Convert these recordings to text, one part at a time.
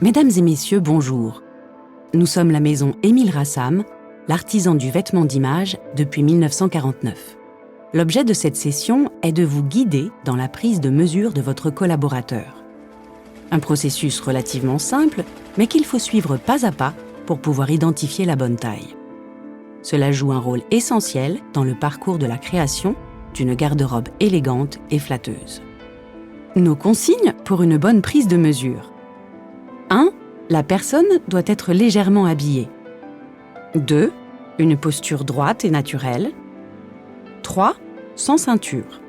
Mesdames et messieurs, bonjour. Nous sommes la maison Émile Rassam, l'artisan du vêtement d'image depuis 1949. L'objet de cette session est de vous guider dans la prise de mesure de votre collaborateur. Un processus relativement simple, mais qu'il faut suivre pas à pas pour pouvoir identifier la bonne taille. Cela joue un rôle essentiel dans le parcours de la création d'une garde-robe élégante et flatteuse. Nos consignes pour une bonne prise de mesure. 1. La personne doit être légèrement habillée. 2. Une posture droite et naturelle. 3. Sans ceinture.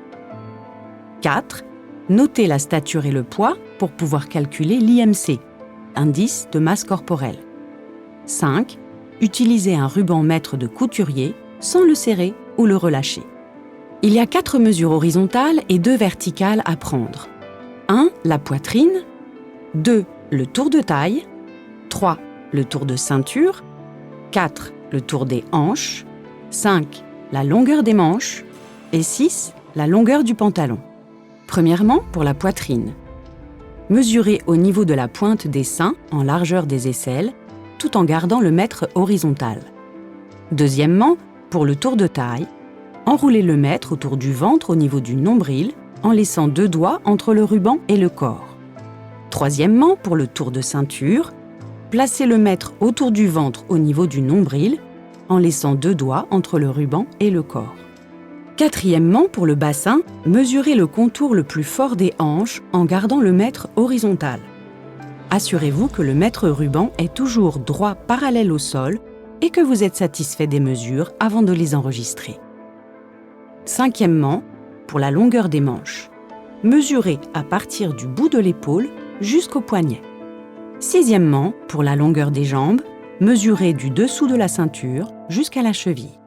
4. Notez la stature et le poids pour pouvoir calculer l'IMC, indice de masse corporelle. 5. Utilisez un ruban mètre de couturier sans le serrer ou le relâcher. Il y a 4 mesures horizontales et 2 verticales à prendre. 1. La poitrine. 2. Le tour de taille. 3. Le tour de ceinture. 4. Le tour des hanches. 5. La longueur des manches. Et 6. La longueur du pantalon. Premièrement, pour la poitrine. Mesurez au niveau de la pointe des seins en largeur des aisselles, tout en gardant le mètre horizontal. Deuxièmement, pour le tour de taille, enroulez le mètre autour du ventre au niveau du nombril en laissant 2 doigts entre le ruban et le corps. Troisièmement, pour le tour de ceinture, placez le mètre autour du ventre au niveau du nombril en laissant 2 doigts entre le ruban et le corps. Quatrièmement, pour le bassin, mesurez le contour le plus fort des hanches en gardant le mètre horizontal. Assurez-vous que le mètre ruban est toujours droit parallèle au sol et que vous êtes satisfait des mesures avant de les enregistrer. Cinquièmement, pour la longueur des manches, mesurez à partir du bout de l'épaule jusqu'au poignet. Sixièmement, pour la longueur des jambes, mesurez du dessous de la ceinture jusqu'à la cheville.